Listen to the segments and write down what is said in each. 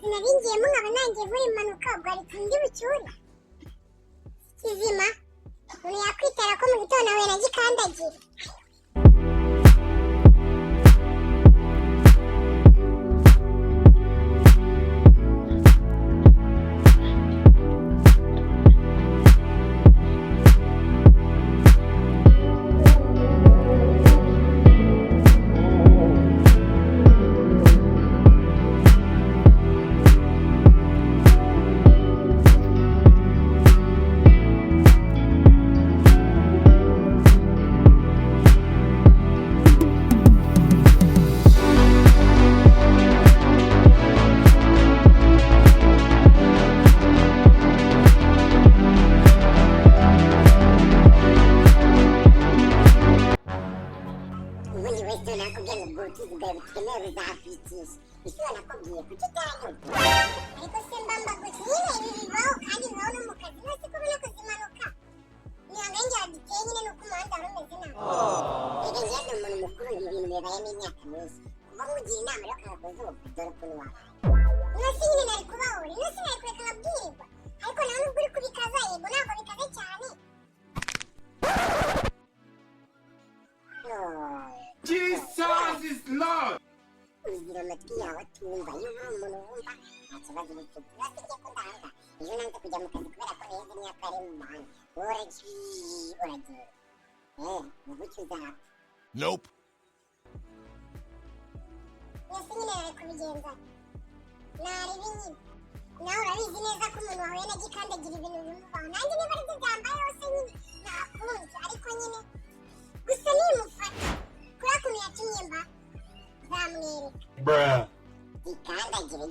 kazi naringiyemo nkaba nangiye muri impanuka ubwo ari kundi bucyure kizima umuntu yakwitera ko mu gitondo nawe nagikandagira. Ubucuruzi bwawe bukenewe buzahafitiye isi wanakubwiye kuki utanyumva ariko se mbamba gusa nyine ibi bibaho kandi bibaho no mu kazi nose ko ubona kuzimanuka nihanga njye waduteye nyine nuko umuhanda wari umeze nabi reka njye ni umuntu mukuru ibi bintu bibayemo imyaka myinshi kuba nkugira inama yo kagakozuba dore ukuntu wabaye nose nyine nari kubahura nose nari kureka nkabwirirwa ariko nawe nubwo uri kubikaza yego ntabwo bikaze cyane. Jesus is Lord. Ugira amatwi yawe atumva iyo uri umuntu wumva nta kibazo ufite uretse njye ko ndanga ejo nanze kujya mu kazi kubera ko neza imyaka ari mu muhanda uragiye ubuki uzapfa. Nope. Nasi nyine nari kubigenza naribi nyine nawe urabizi neza ko umuntu wahuye na gikandagira ibintu bimubaho nanjye niba ari byo byambaye hose nyine nakunze ariko nyine gusa nimufata kuriya kuntu yatumye mba zamwereka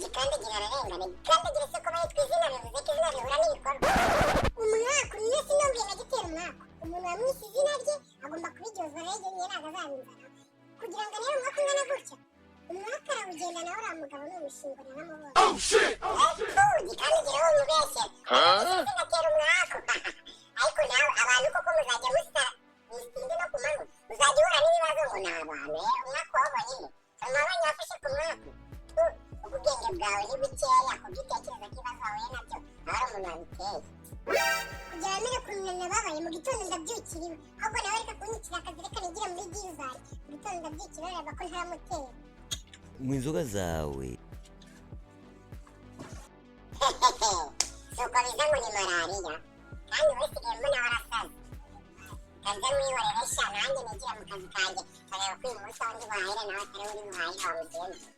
gikandagira ararengana gikandagira se ko bayitwa izina bivuze ko izina rihura n'ibikorwa umwaku niyo sinongeye nagitera umwaku umuntu wamwise izina rye agomba kubiryozwa rege nyine ntabwo azabinzana kugira ngo anere umwaku ungana gutya umwaku arawugenda nawe uriya mugabo ni umushingura n'amaboko gikandagira wo mubeshye izina atera umwaku ariko nawe abantu koko muzajya musara misinde no ku manywa uzajya uhura n'ibibazo ngo ni abantu umwaku wabonye nyine amabanya yafashe ku mwaku ubwenge bwawe ni bukeya kubyitekereza ko ibibazo wahuye nabyo aba ari umuntu wabiteye kugira wemere kunanira babaye mu gitondo ndabyukira iwe ahubwo nawe reka kunyikira akazi reka nigire muri dizari mu gitondo ndabyukira ureba ko ntaramutera mu inzoga zawe si uko biza ngo ni malariya kandi wowe sigaye mbona warasaze kanze mwihorere sha nanjye nigira mu kazi kanjye kareba ko uyu munsi aho ndi buhahire nawe atari uri buhahire wamugenza